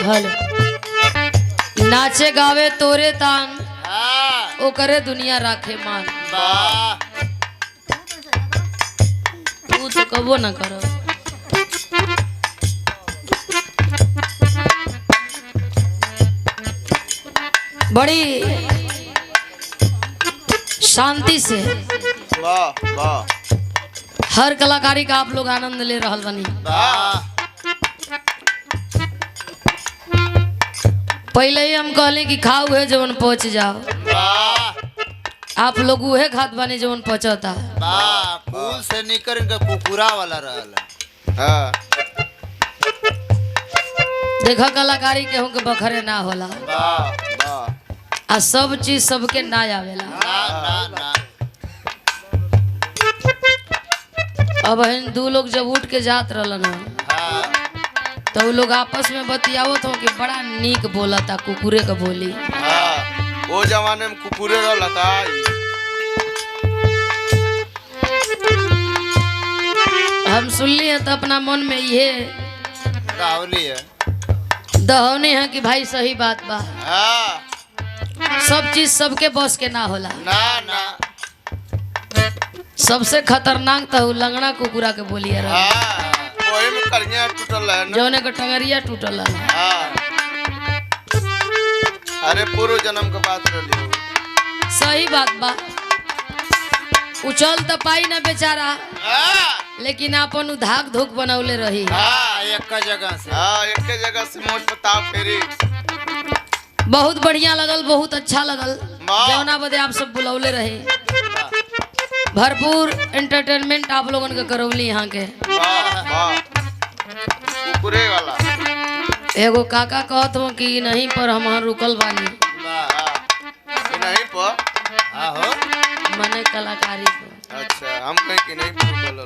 Hello नाचे गावे तोरे तान ओ करे दुनिया राखे मान तू तो कबो ना करो। बड़ी शांति से हर कलाकारी का आप लोग आनंद ले रहल बनी। पहले ही हम कहले कि खाओ है जवन पहुंच जाओ, आप लोग उहे खात बनी जवन पहुंचता। फूल से निकर इनका कुकुरा वाला रहल। देखा कलाकारी केहू के बखरे ना होला आ सब चीज सबके ना आवेला। अब हम दू लोग जब उठ के जात रहलन तो वो लोग आपस में बतियावत हो कि बड़ा नीक बोला था कुकुरे का बोली। वो जमाने में कुकुरे रहला था। हम सुनली है तो अपना मन में ये दहौने है कि भाई सही बात बा। सब चीज सबके बस के ना होला। सबसे खतरनाक तो लंगड़ा कुकुरा के बोलिए जौने का टंगरिया टूटल है। अरे पूर्व जन्म का बात रही। सही बात बा। उछल तो पाई ना बेचारा लेकिन अपन धाक धूक बनौले रही। एक जगह से मोच बताओ फेरी। बहुत बढ़िया लगल, बहुत अच्छा लगल। जौना बदे आप सब बुलौले रहे। भरपूर एंटरटेनमेंट आप लोगों ने करौली यहाँ के। कुकुरे वाला एगो काका कहत हो कि नहीं पर हम रुकल बानी नहीं पर मने कलाकारी को। अच्छा हम कहीं कि नहीं रुकल।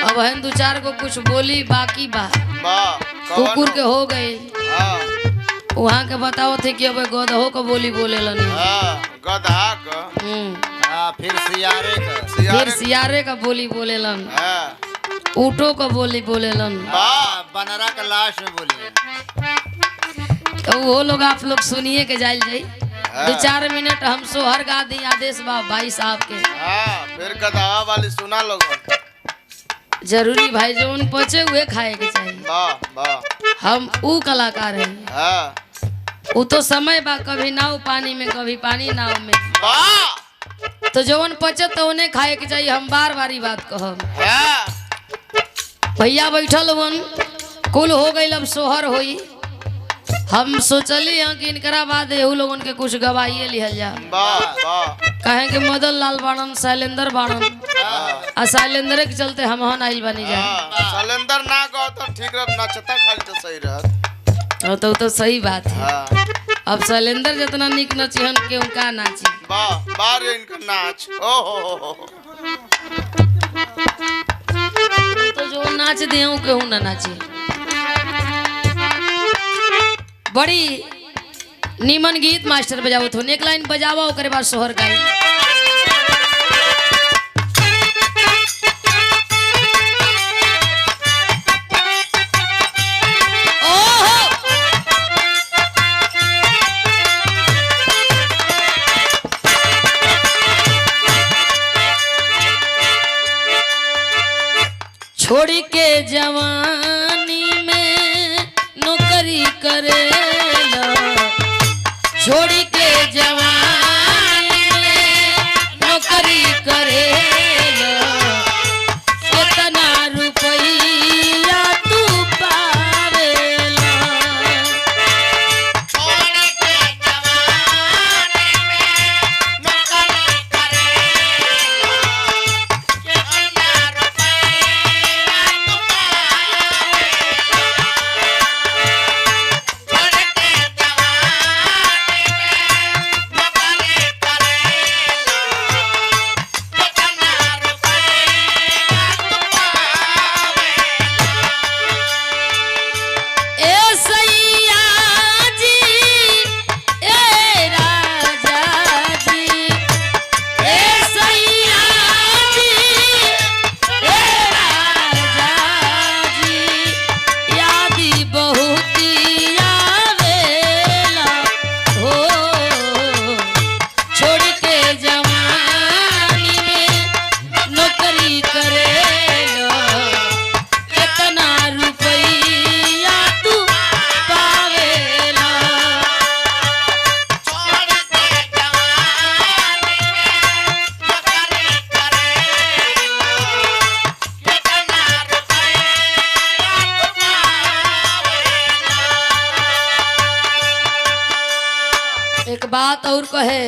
अब हम दो चार को कुछ बोली बाकी बा कुकुर के हो गए। वहाँ के बताओ थे कि अब गधो को बोली बोले गधा का फिर सियारे का बोली बोलेलन। ऊँटों का बोली बोलेलन। बनरा का लाश में बोली। तो वो लोग आप लोग सुनिए के जाइल जाई। 2-4 मिनट हम सोहर गा दी आदेश बा भाई साहब के। फिर गधा वाली सुना लोग जरूरी भाई जो उन पचे हुए खाए के चाहिए। हम ऊ कलाकार हैं। वो तो समय बा कभी नाव पानी में कभी पानी नाव में। तो जवन पचे तो उन्हें खाए के चाहिए। हम बार बारी बात कहब। भैया बैठल वन कुल हो गई अब सोहर होई। हम सोचली हैं कि इनकरा बाद एहू लोगन के कुछ गवाइए लिहल जा। कहे कि मदन लाल बाणन शैलेंद्र बाणन आ शैलेंद्र के चलते हम आइल बनी जा। शैलेंद्र ना गो तो ठीक रह नचता खाली तो सही रह। तो सही बात है। अब शैलेंद्र जितना निक नचिहन के उनका नाची बार इनका नाच। ओहो तो जो नाच दे केहू ना नाची। बड़ी नीमन गीत मास्टर बजावो थो। एक लाइन बजावा ओकरे बाद सोहर गाई। छोड़ी के जवानी में नौकरी करेला। छोड़ी के जवानी में नौकरी करेला। कितना रुपया तू पावेला। छोड़ी के जवानी में नौकरी करेला। कितना रुपया तू पावेला। छोड़ी के जवानी में बात और कहे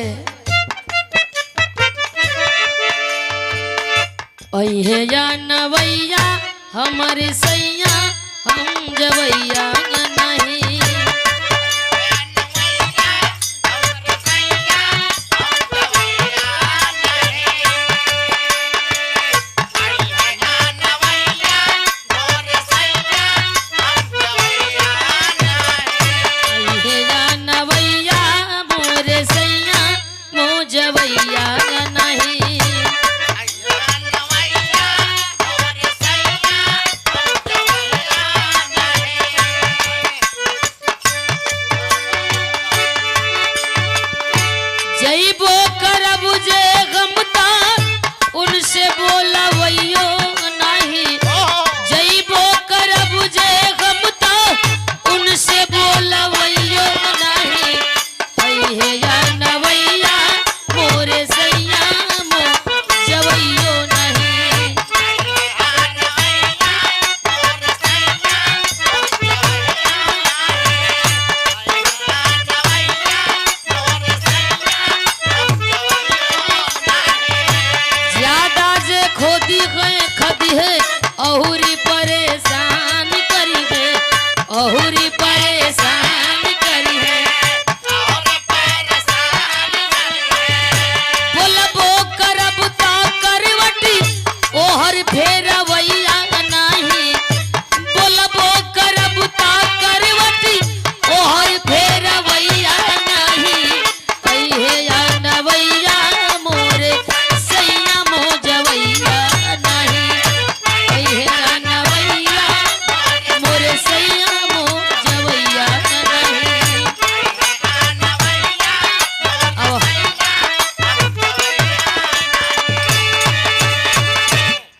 अहे या नवैया हमारे सैया हम जवैया नहीं जवैया नहीं जइबो करब जे गमता उनसे बोलवैयो नहीं जइबो करब जे गमता उनसे बोलवैयो नहीं अहे या नवैया मोरे सैया मो जवैयो नहीं ज्यादा जे खोदी है खदी है अहुरी परेशान करी है अहुरी परेशान करी है बोलबो करब ता करवटी ओहर फेरा